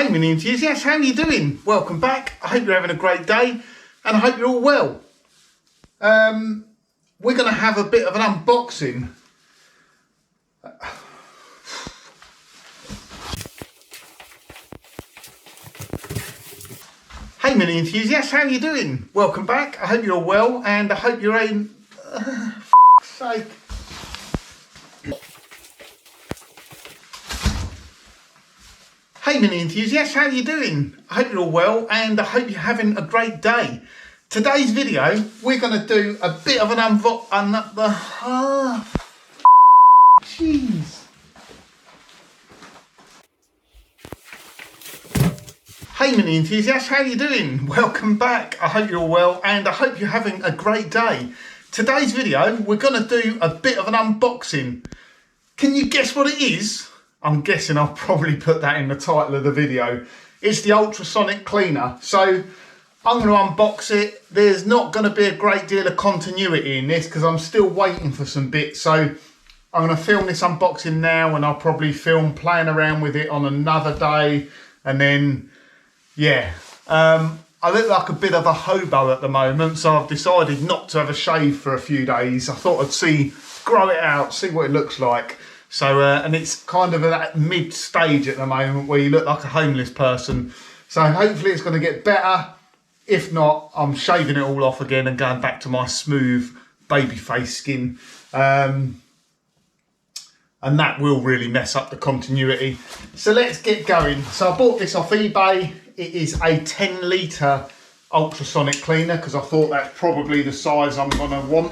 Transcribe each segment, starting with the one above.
Hey mini enthusiasts, how are you doing? Welcome back. I hope you're having a great day and I hope you're all well. We're going to have a bit of an unboxing. Hey mini enthusiasts, how are you doing? Welcome back. I hope you're all well and I hope you're in... sake. Hey mini enthusiasts, how are you doing? I hope you're all well and I hope you're having a great day. Today's video, we're going to do a bit of an jeez. Hey mini enthusiasts, how are you doing? Welcome back. I hope you're all well and I hope you're having a great day. Today's video, we're going to do a bit of an unboxing. Can you guess what it is? I'm guessing I'll probably put that in the title of the video. It's the ultrasonic cleaner. So I'm going to unbox it. There's not going to be a great deal of continuity in this because I'm still waiting for some bits. So I'm going to film this unboxing now and I'll probably film playing around with it on another day. And then, yeah, I look like a bit of a hobo at the moment. So I've decided not to have a shave for a few days. I thought I'd grow it out, see what it looks like. So, and it's kind of at that mid stage at the moment where you look like a homeless person. So hopefully it's going to get better. If not, I'm shaving it all off again and going back to my smooth baby face skin. And that will really mess up the continuity. So let's get going. So I bought this off eBay. It is a 10 litre ultrasonic cleaner because I thought that's probably the size I'm going to want.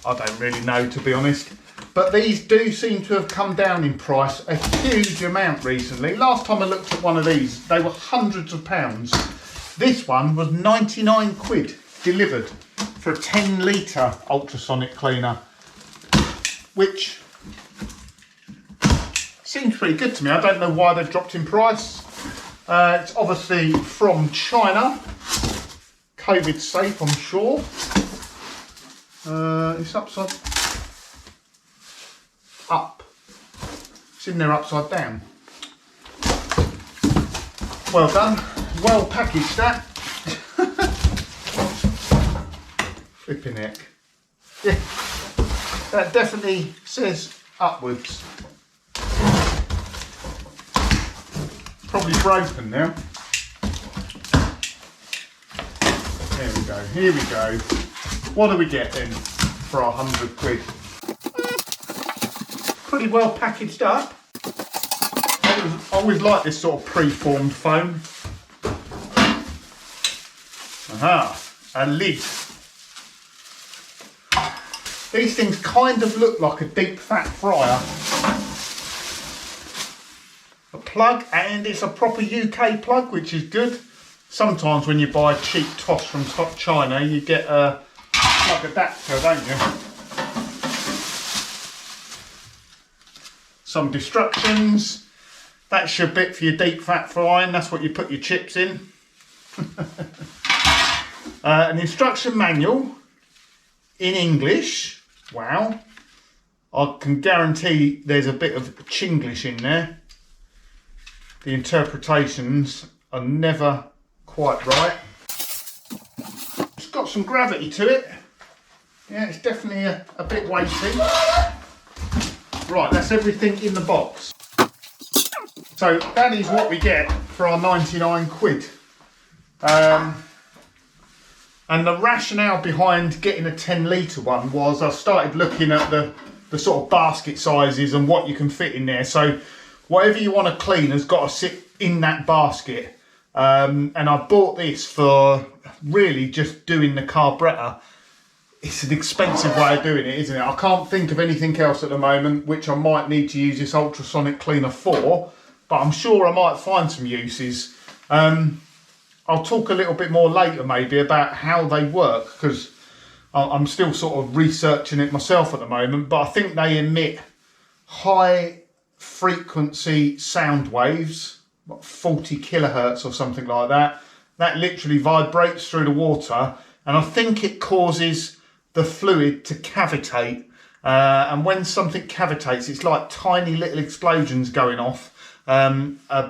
I don't really know, to be honest. But these do seem to have come down in price a huge amount recently. Last time I looked at one of these, they were hundreds of pounds. This one was 99 quid delivered for a 10 litre ultrasonic cleaner, which seems pretty good to me. I don't know why they've dropped in price. It's obviously from China. COVID safe, I'm sure. It's upside up. It's in there upside down. Well done. Well packaged that. Flipping heck. Yeah, that definitely says upwards. Probably broken now. There we go. Here we go. What do we get then for 100 quid? Pretty well packaged up. I always like this sort of pre-formed foam. Aha, a lid. These things kind of look like a deep fat fryer. A plug, and it's a proper UK plug, which is good. Sometimes when you buy cheap toss from China, you get a plug adapter, don't you? Some instructions. That's your bit for your deep fat frying. That's what you put your chips in. An instruction manual in English. Wow. I can guarantee there's a bit of Chinglish in there. The interpretations are never quite right. It's got some gravity to it. Yeah, it's definitely a bit weighty. Right, that's everything in the box. So that is what we get for our 99 quid. And the rationale behind getting a 10 litre one was I started looking at the sort of basket sizes and what you can fit in there. So whatever you want to clean has got to sit in that basket. And I bought this for really just doing the carburettor. It's an expensive way of doing it, isn't it? I can't think of anything else at the moment which I might need to use this ultrasonic cleaner for, but I'm sure I might find some uses. I'll talk a little bit more later maybe about how they work because I'm still sort of researching it myself at the moment, but I think they emit high frequency sound waves, what, 40 kilohertz or something like that. That literally vibrates through the water and I think it causes the fluid to cavitate, and when something cavitates it's like tiny little explosions going off,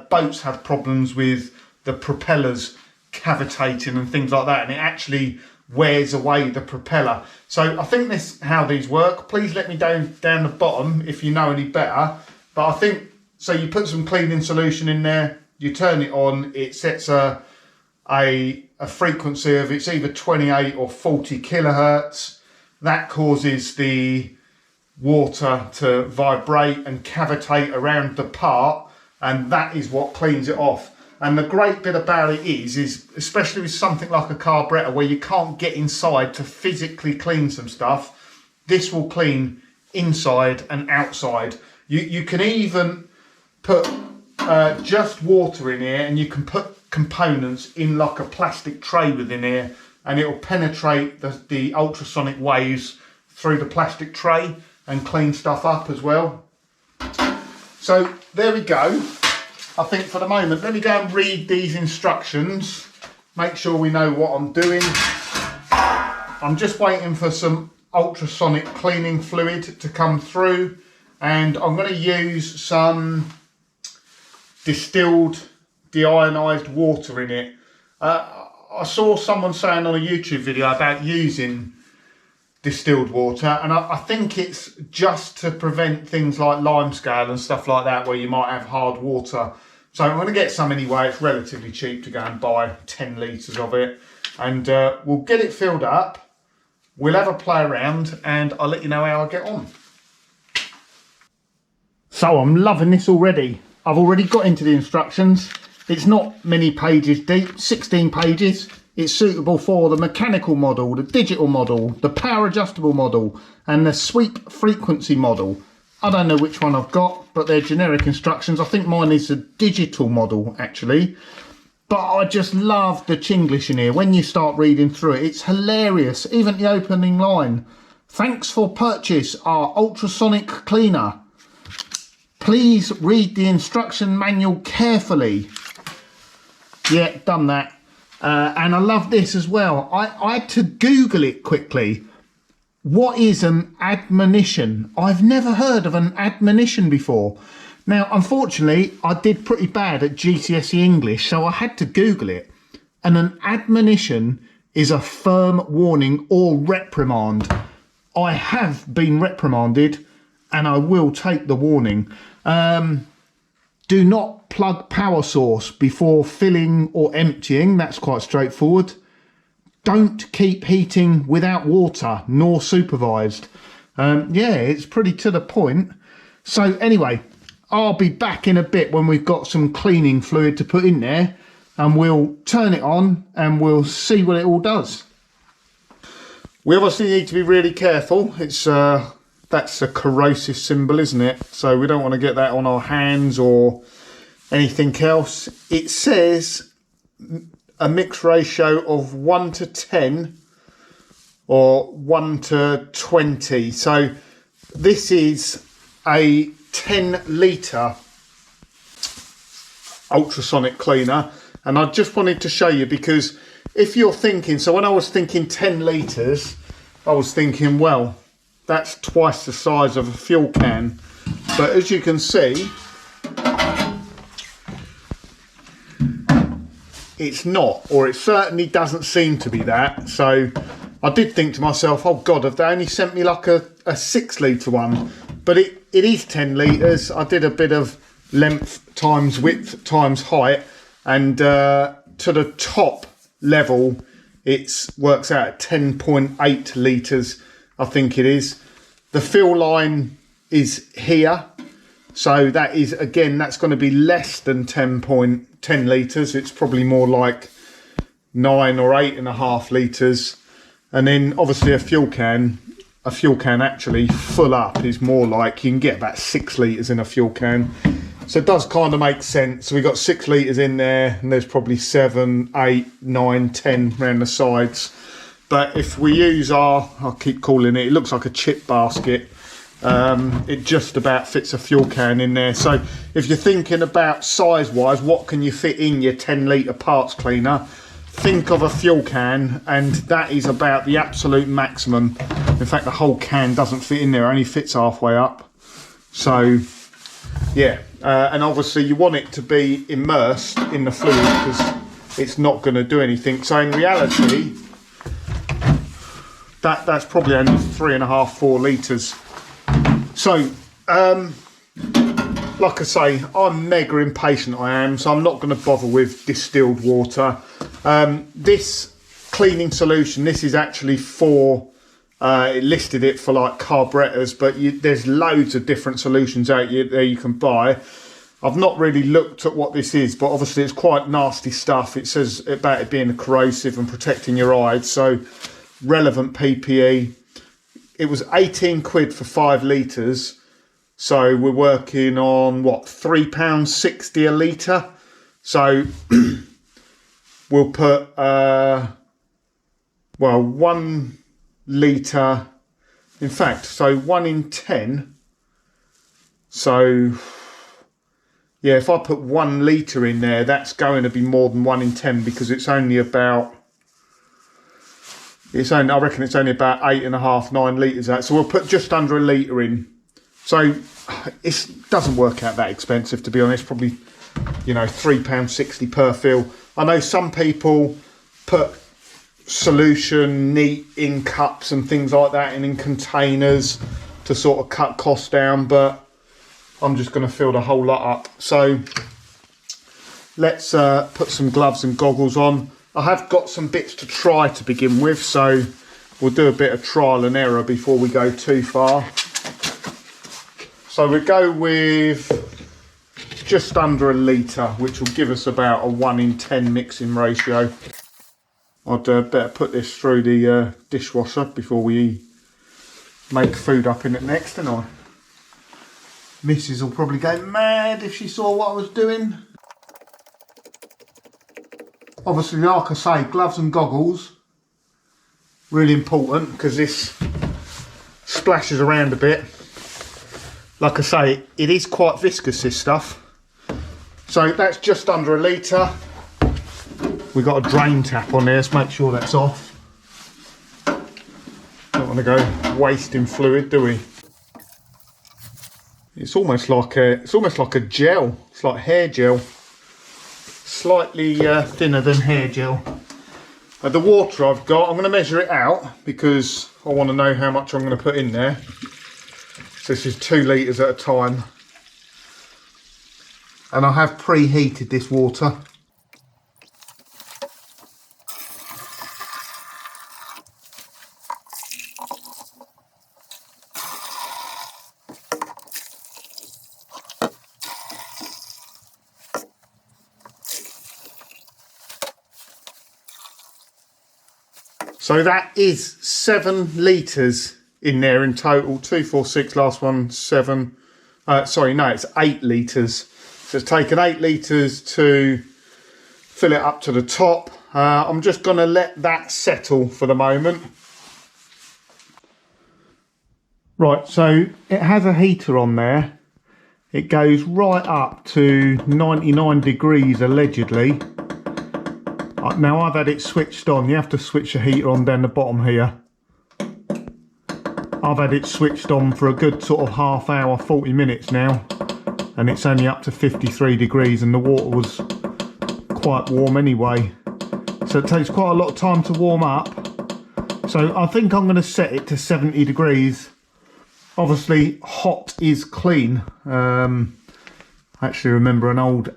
boats have problems with the propellers cavitating and things like that, and it actually wears away the propeller. So I think this is how these work. Please let me down the bottom if you know any better. But I think, so you put some cleaning solution in there, you turn it on, it sets a frequency of, it's either 28 or 40 kilohertz. That causes the water to vibrate and cavitate around the part, and that is what cleans it off. And the great bit about it is especially with something like a carburetor where you can't get inside to physically clean some stuff, this will clean inside and outside. You can even put just water in here, and you can put components in like a plastic tray within here, and it will penetrate the ultrasonic waves through the plastic tray and clean stuff up as well. So there we go. I think for the moment, let me go and read these instructions, make sure we know what I'm doing. I'm just waiting for some ultrasonic cleaning fluid to come through, and I'm going to use some distilled deionized water in it. I saw someone saying on a YouTube video about using distilled water, and I think it's just to prevent things like limescale and stuff like that where you might have hard water. So I'm going to get some anyway. It's relatively cheap to go and buy 10 litres of it, and we'll get it filled up, we'll have a play around, and I'll let you know how I get on. So I'm loving this already. I've already got into the instructions. It's not many pages deep, 16 pages. It's suitable for the mechanical model, the digital model, the power adjustable model, and the sweep frequency model. I don't know which one I've got, but they're generic instructions. I think mine is a digital model, actually. But I just love the Chinglish in here. When you start reading through it, it's hilarious. Even the opening line. Thanks for purchase our ultrasonic cleaner. Please read the instruction manual carefully. Yeah, done that. And I love this as well. I had to Google it quickly. What is an admonition? I've never heard of an admonition before. Now, unfortunately, I did pretty bad at GCSE English, so I had to Google it. And an admonition is a firm warning or reprimand. I have been reprimanded, and I will take the warning. Do not plug power source before filling or emptying. That's quite straightforward. Don't keep heating without water, nor supervised. Yeah, it's pretty to the point. So anyway, I'll be back in a bit when we've got some cleaning fluid to put in there, and we'll turn it on and we'll see what it all does. We obviously need to be really careful. It's that's a corrosive symbol, isn't it? So we don't want to get that on our hands or anything else. It says a mix ratio of 1 to 10 or 1 to 20. So this is a 10 litre ultrasonic cleaner, and I just wanted to show you, because if you're thinking, so when I was thinking 10 litres, I was thinking, well, that's twice the size of a fuel can. But as you can see, it's not, or it certainly doesn't seem to be that. So I did think to myself, oh God, have they only sent me like a 6 litre one? But it is 10 litres. I did a bit of length times width times height, and to the top level, it works out at 10.8 litres, I think it is. The fill line is here. So that is, again, that's going to be less than 10 litres. It's probably more like 9 or 8.5 litres. And then obviously a fuel can actually full up is more like, you can get about 6 litres in a fuel can. So it does kind of make sense. So we've got 6 litres in there, and there's probably 7, 8, 9, 10 around the sides. But if we use I keep calling it, it looks like a chip basket. It just about fits a fuel can in there. So if you're thinking about size wise, what can you fit in your 10 litre parts cleaner, think of a fuel can, and that is about the absolute maximum. In fact, the whole can doesn't fit in there, it only fits halfway up. So yeah, and obviously you want it to be immersed in the fluid because it's not going to do anything. So in reality, that's probably only 3.5, 4 litres. So like I say, I'm mega impatient, I am, so I'm not going to bother with distilled water. This cleaning solution, this is actually for, it listed it for like carburetors, but there's loads of different solutions out there you can buy. I've not really looked at what this is, but obviously it's quite nasty stuff. It says about it being corrosive and protecting your eyes, so relevant PPE. It was 18 quid for 5 litres. So we're working on what, £3.60 a litre. So we'll put well, 1 litre, in fact, so 1 in 10. So yeah, if I put 1 litre in there, that's going to be more than 1 in 10 because it's only about, I reckon it's only about 8.5, 9 litres out. So we'll put just under a litre in. So it doesn't work out that expensive, to be honest. Probably, you know, £3.60 per fill. I know some people put solution neat in cups and things like that and in containers to sort of cut costs down, but I'm just going to fill the whole lot up. So let's put some gloves and goggles on. I have got some bits to try to begin with, so we'll do a bit of trial and error before we go too far. So we go with just under a litre, which will give us about a 1 in 10 mixing ratio. I'd better put this through the dishwasher before we make food up in it next, don't I? Mrs. will probably go mad if she saw what I was doing. Obviously, like I say, gloves and goggles, really important because this splashes around a bit. Like I say, it is quite viscous, this stuff. So that's just under a litre. We've got a drain tap on there, let's make sure that's off. Don't want to go wasting fluid, do we? It's almost like a gel. It's like hair gel. Slightly thinner than hair gel. The water I've got, I'm going to measure it out because I want to know how much I'm going to put in there. So this is 2 litres at a time. And I have preheated this water. So that is 7 litres in there in total. 2, 4, 6, last one, 7. Sorry, no, it's 8 litres. So it's taken 8 litres to fill it up to the top. I'm just going to let that settle for the moment. Right, so it has a heater on there. It goes right up to 99 degrees allegedly. Now I've had it switched on. You have to switch the heater on down the bottom here. I've had it switched on for a good sort of half hour, 40 minutes now, and it's only up to 53 degrees and the water was quite warm anyway. So it takes quite a lot of time to warm up. So I think I'm going to set it to 70 degrees. Obviously hot is clean. I actually remember an old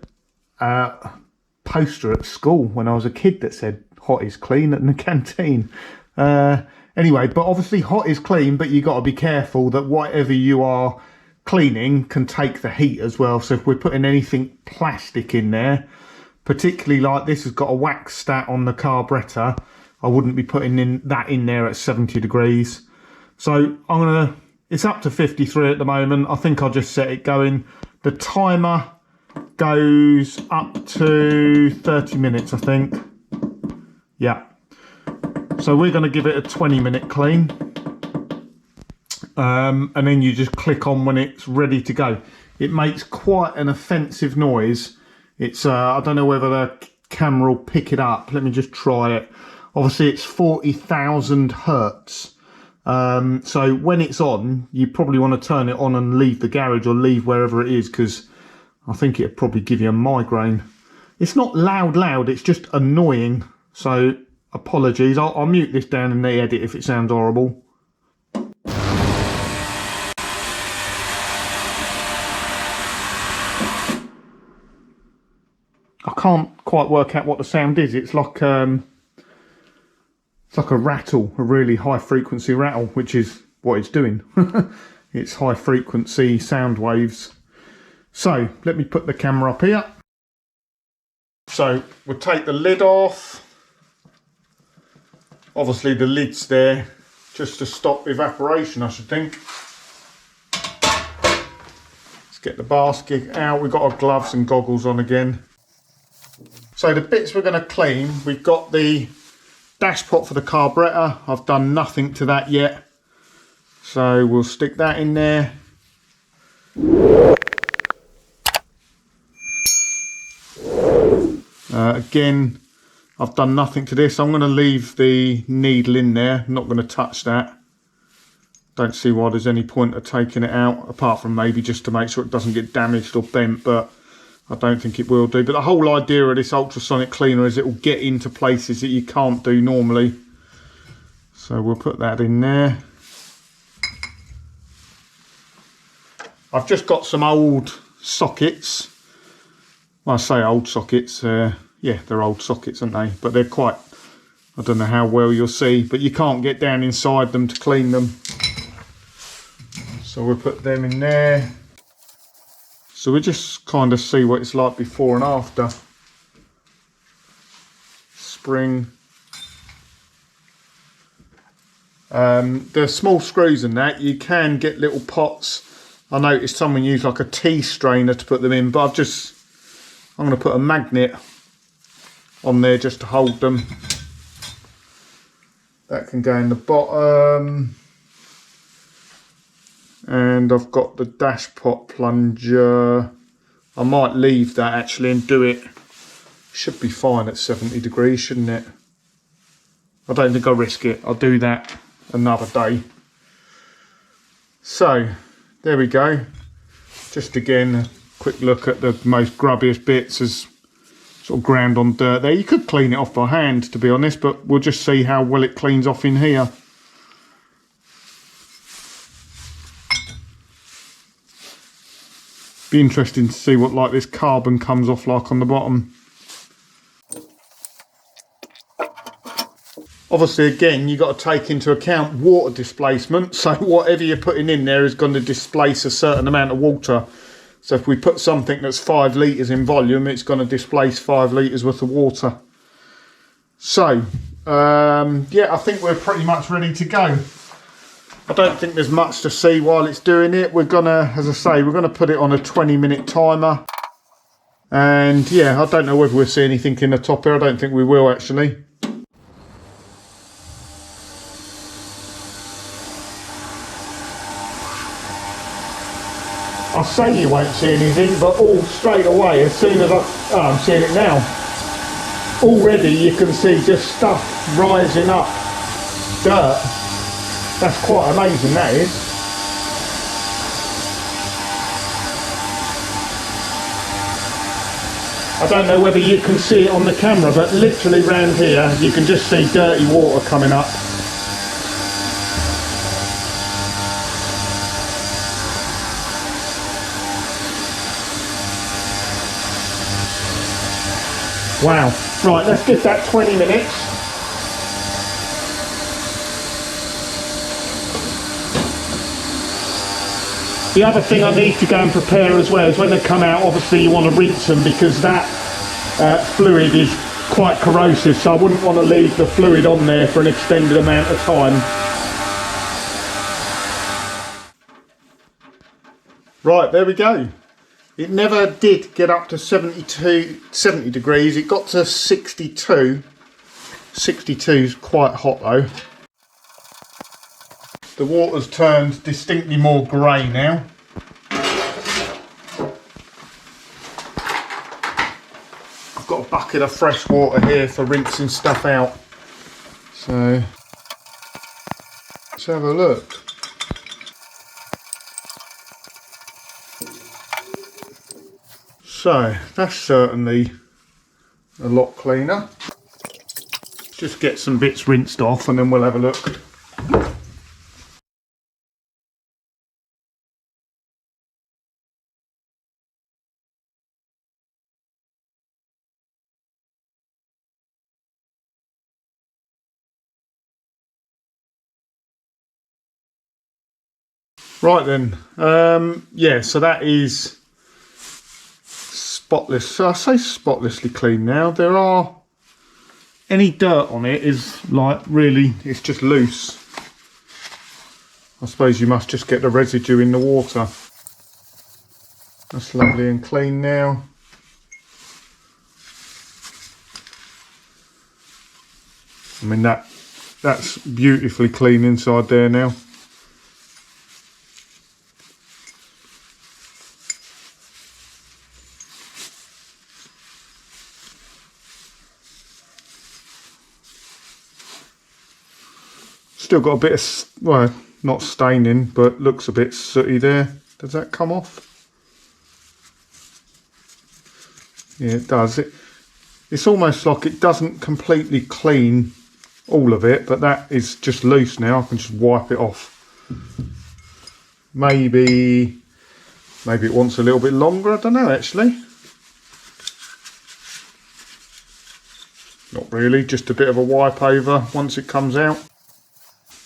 poster at school when I was a kid that said hot is clean in the canteen. Anyway, but obviously hot is clean, but you got to be careful that whatever you are cleaning can take the heat as well. So if we're putting anything plastic in there, particularly like this has got a wax stat on the carburetor, I wouldn't be putting that in there at 70 degrees. So it's up to 53 at the moment. I think I'll just set it going. The timer goes up to 30 minutes, I think. Yeah. So we're going to give it a 20-minute clean. And then you just click on when it's ready to go. It makes quite an offensive noise. It's I don't know whether the camera will pick it up. Let me just try it. Obviously it's 40,000 hertz. So when it's on, you probably want to turn it on and leave the garage or leave wherever it is, because I think it'd probably give you a migraine. It's not loud, it's just annoying. So apologies, I'll mute this down in the edit if it sounds horrible. I can't quite work out what the sound is. It's like a rattle, a really high frequency rattle, which is what it's doing. It's high frequency sound waves. So let me put the camera up here. So we'll take the lid off. Obviously the lid's there just to stop evaporation, I should think. Let's get the basket out. We've got our gloves and goggles on again. So the bits we're going to clean, we've got the dash pot for the carburettor. I've done nothing to that yet. So we'll stick that in there. Again, I've done nothing to this. I'm going to leave the needle in there. I'm not going to touch that. Don't see why there's any point of taking it out, apart from maybe just to make sure it doesn't get damaged or bent, but I don't think it will do. But the whole idea of this ultrasonic cleaner is it will get into places that you can't do normally. So we'll put that in there. I've just got some old sockets. Well, I say old sockets, yeah, they're old sockets, aren't they? But they're quite, I don't know how well you'll see, but you can't get down inside them to clean them. So we'll put them in there. So we just kind of see what it's like before and after. Spring. The small screws in that, you can get little pots. I noticed someone used like a tea strainer to put them in, but I'm going to put a magnet on there just to hold them. That can go in the bottom. And I've got the dash pot plunger. I might leave that actually and do it. Should be fine at 70 degrees, shouldn't it? I don't think I'll risk it. I'll do that another day. So there we go. Just again, a quick look at the most grubbiest bits as sort of ground on dirt there. You could clean it off by hand, to be honest, but we'll just see how well it cleans off in here. Be interesting to see what like this carbon comes off like on the bottom. Obviously, again, you've got to take into account water displacement. So whatever you're putting in there is going to displace a certain amount of water. So if we put something that's 5 litres in volume, it's going to displace 5 litres worth of water. So, yeah, I think we're pretty much ready to go. I don't think there's much to see while it's doing it. We're going to, as I say, we're going to put it on a 20-minute timer. And yeah, I don't know whether we'll see anything in the top here. I don't think we will, actually. I say you won't see anything, but all straight away, as soon as I'm seeing it now. Already you can see just stuff rising up, dirt. That's quite amazing, that is. I don't know whether you can see it on the camera, but literally round here you can just see dirty water coming up. Wow. Right, let's give that 20 minutes. The other thing I need to go and prepare as well is when they come out, obviously you want to rinse them because that fluid is quite corrosive, so I wouldn't want to leave the fluid on there for an extended amount of time. Right, there we go. It never did get up to 70 degrees. It got to 62. 62 is quite hot though. The water's turned distinctly more grey now. I've got a bucket of fresh water here for rinsing stuff out. So let's have a look. So that's certainly a lot cleaner. Just get some bits rinsed off and then we'll have a look. Right then, yeah, so that is spotless. So I say spotlessly clean now. There are, any dirt on it is like really, it's just loose. I suppose you must just get the residue in the water. That's lovely and clean now. I mean that's beautifully clean inside there now. Still got a bit of, well, not staining, but looks a bit sooty there. Does that come off? Yeah, it does. It's almost like it doesn't completely clean all of it, but that is just loose now. I can just wipe it off. Maybe it wants a little bit longer. I don't know, actually. Not really, just a bit of a wipe over once it comes out.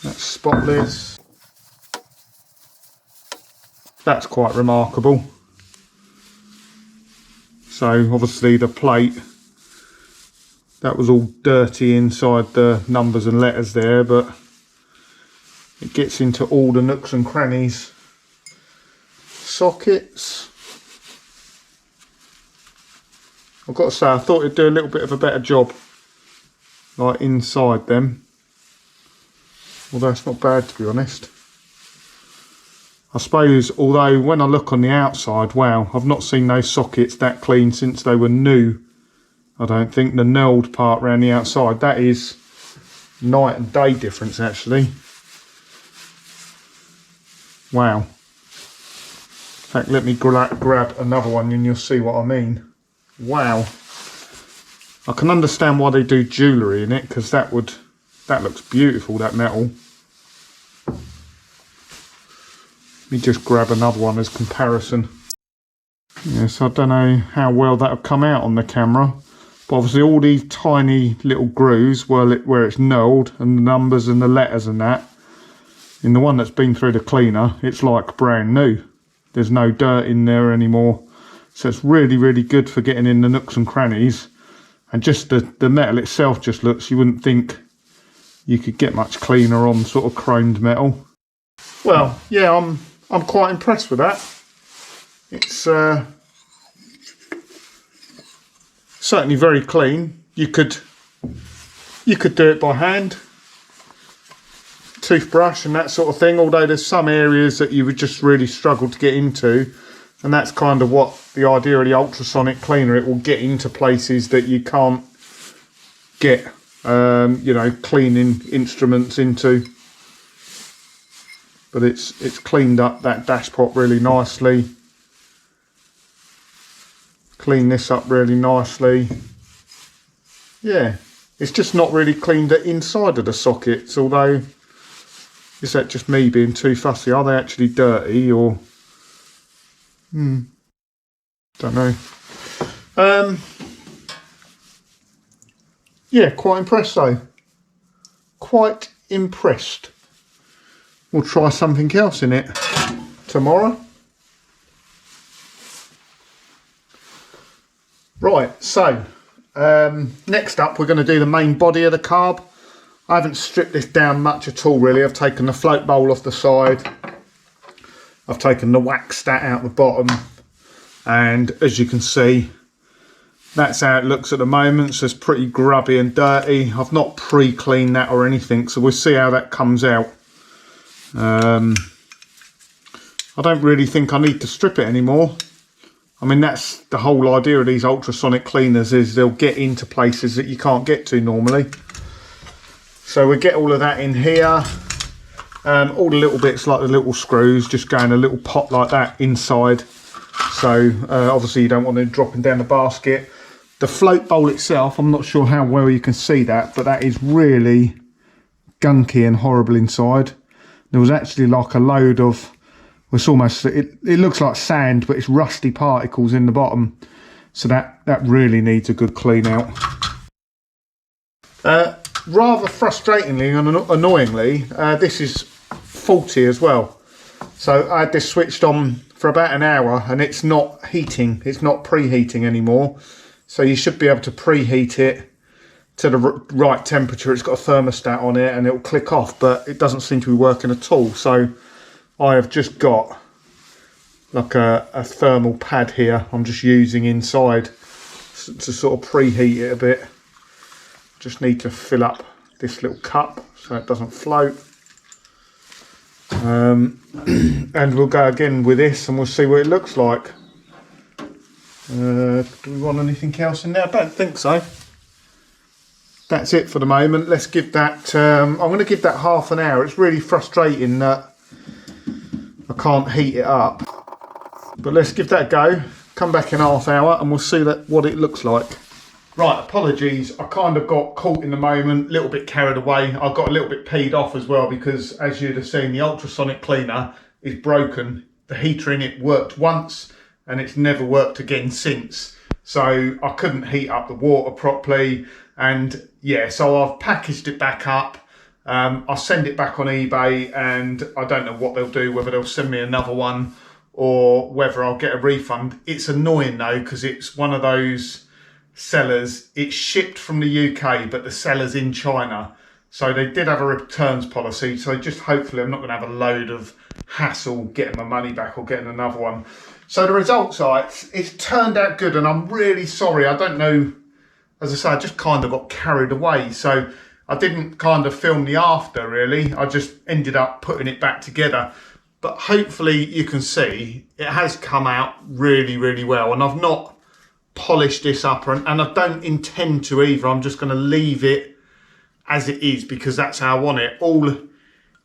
That's spotless. That's quite remarkable. So obviously the plate, that was all dirty inside the numbers and letters there, but it gets into all the nooks and crannies. Sockets. I've got to say, I thought it'd do a little bit of a better job, like inside them. Although it's not bad, to be honest. I suppose, although when I look on the outside, wow, I've not seen those sockets that clean since they were new. I don't think the knurled part around the outside, that is night and day difference actually. Wow. In fact, let me grab another one and you'll see what I mean. Wow. I can understand why they do jewellery in it, because that looks beautiful, that metal. Let me just grab another one as comparison. Yes, I don't know how well that will come out on the camera, but obviously all these tiny little grooves where it's knurled, and the numbers and the letters and that, in the one that's been through the cleaner, it's like brand new. There's no dirt in there anymore, so it's really, really good for getting in the nooks and crannies. And just the metal itself just looks, you wouldn't think you could get much cleaner on sort of chromed metal. Well, yeah, I'm quite impressed with that. It's certainly very clean. You could do it by hand, toothbrush and that sort of thing, although there's some areas that you would just really struggle to get into, and that's kind of what the idea of the ultrasonic cleaner, it will get into places that you can't get you know, cleaning instruments into. But it's cleaned up that dash pot really nicely. Clean this up really nicely. Yeah, it's just not really cleaned the inside of the sockets, although, is that just me being too fussy? Are they actually dirty, or don't know. Yeah, quite impressed though. Quite impressed. We'll try something else in it tomorrow. Right, so next up we're going to do the main body of the carb. I haven't stripped this down much at all really. I've taken the float bowl off the side. I've taken the wax stat out the bottom, and as you can see, that's how it looks at the moment. So it's pretty grubby and dirty. I've not pre-cleaned that or anything, so we'll see how that comes out. I don't really think I need to strip it anymore. I mean, that's the whole idea of these ultrasonic cleaners, is they'll get into places that you can't get to normally. So we get all of that in here. All the little bits like the little screws just go in a little pot like that inside. So obviously you don't want it dropping down the basket. The float bowl itself, I'm not sure how well you can see that, but that is really gunky and horrible inside. There was actually like a load of, it's almost, it looks like sand, but it's rusty particles in the bottom. So that really needs a good clean out. Rather frustratingly and annoyingly, this is faulty as well. So I had this switched on for about an hour and it's not heating, it's not preheating anymore. So you should be able to preheat it to the right temperature. It's got a thermostat on it and it'll click off, but it doesn't seem to be working at all. So I have just got like a thermal pad here I'm just using inside to sort of preheat it a bit. Just need to fill up this little cup so it doesn't float. And we'll go again with this and we'll see what it looks like. Do we want anything else in there? I don't think so. That's it for the moment. Let's give that, I'm going to give that half an hour. It's really frustrating that I can't heat it up. But let's give that a go. Come back in half hour and we'll see what it looks like. Right, apologies. I kind of got caught in the moment, a little bit carried away. I got a little bit peed off as well because, as you'd have seen, the ultrasonic cleaner is broken. The heater in it worked once and it's never worked again since. So I couldn't heat up the water properly. And yeah, so I've packaged it back up. I'll send it back on eBay and I don't know what they'll do, whether they'll send me another one or whether I'll get a refund. It's annoying though, because it's one of those sellers, it's shipped from the UK, but the seller's in China. So they did have a returns policy. So just hopefully I'm not going to have a load of hassle getting my money back or getting another one. So the results are, it's turned out good and I'm really sorry. I don't know, as I say, I just kind of got carried away. So I didn't kind of film the after really. I just ended up putting it back together. But hopefully you can see it has come out really, really well. And I've not polished this up and I don't intend to either. I'm just going to leave it as it is because that's how I want it. All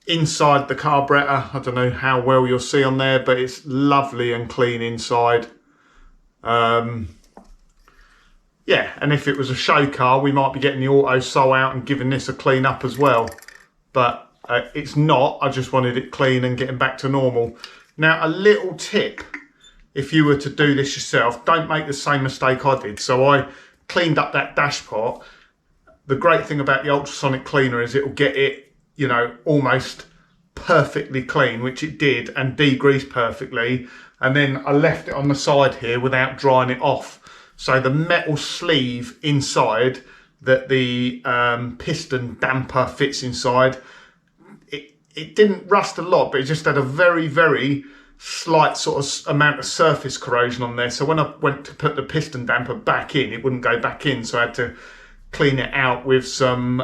inside the carburetor. I don't know how well you'll see on there, but it's lovely and clean inside. Yeah, and if it was a show car, we might be getting the auto sol out and giving this a clean up as well. But it's not. I just wanted it clean and getting back to normal. Now, a little tip, if you were to do this yourself, don't make the same mistake I did. So I cleaned up that dashpot. The great thing about the ultrasonic cleaner is it will get it, you know, almost perfectly clean, which it did, and degreased perfectly. And then I left it on the side here without drying it off. So the metal sleeve inside that the piston damper fits inside, it didn't rust a lot, but it just had a very, very slight sort of amount of surface corrosion on there. So when I went to put the piston damper back in, it wouldn't go back in. So I had to clean it out with some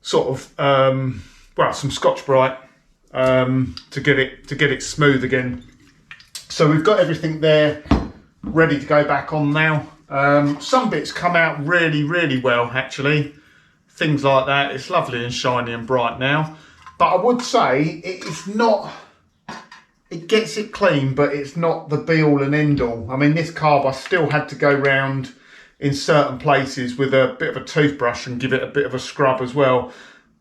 some Scotch-Brite to get it smooth again. So we've got everything there ready to go back on now. Some bits come out really, really well actually. Things like that. It's lovely and shiny and bright now. But I would say it's not, it gets it clean, but it's not the be all and end all. I mean, this carb, I still had to go round in certain places with a bit of a toothbrush and give it a bit of a scrub as well.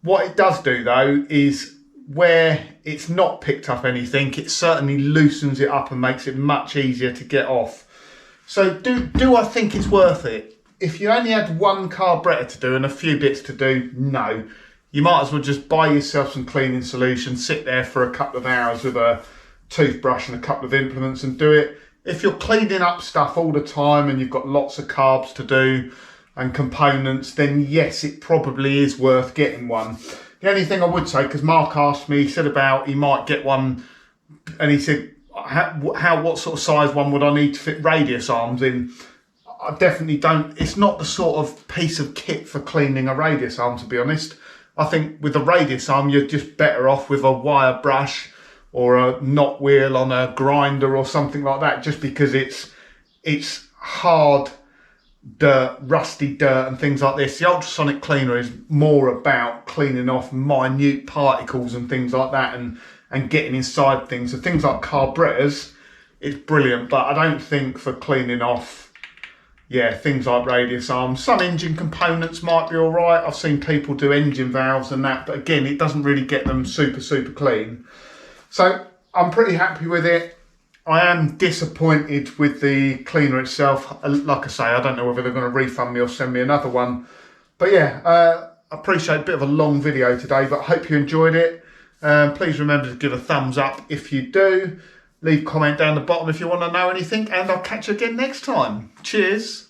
What it does do though is where it's not picked up anything, it certainly loosens it up and makes it much easier to get off. So do I think it's worth it? If you only had one carburetor to do and a few bits to do, no. You might as well just buy yourself some cleaning solution, sit there for a couple of hours with a toothbrush and a couple of implements and do it. If you're cleaning up stuff all the time and you've got lots of carbs to do and components, then yes, it probably is worth getting one. The only thing I would say, because Mark asked me, he said about he might get one, and he said, what sort of size one would I need to fit radius arms in? I definitely don't. It's not the sort of piece of kit for cleaning a radius arm, to be honest. I think with a radius arm, you're just better off with a wire brush or a knot wheel on a grinder or something like that, just because it's hard dirt, rusty dirt and things like this. The ultrasonic cleaner is more about cleaning off minute particles and things like that, and getting inside things. So things like carburetors, it's brilliant, but I don't think for cleaning off, yeah, things like radius arms. Some engine components might be all right. I've seen people do engine valves and that, but again, it doesn't really get them super clean. So I'm pretty happy with it. I am disappointed with the cleaner itself. Like I say, I don't know whether they're going to refund me or send me another one. But yeah, I appreciate a bit of a long video today, but I hope you enjoyed it. Please remember to give a thumbs up if you do. Leave a comment down the bottom if you want to know anything, and I'll catch you again next time. Cheers.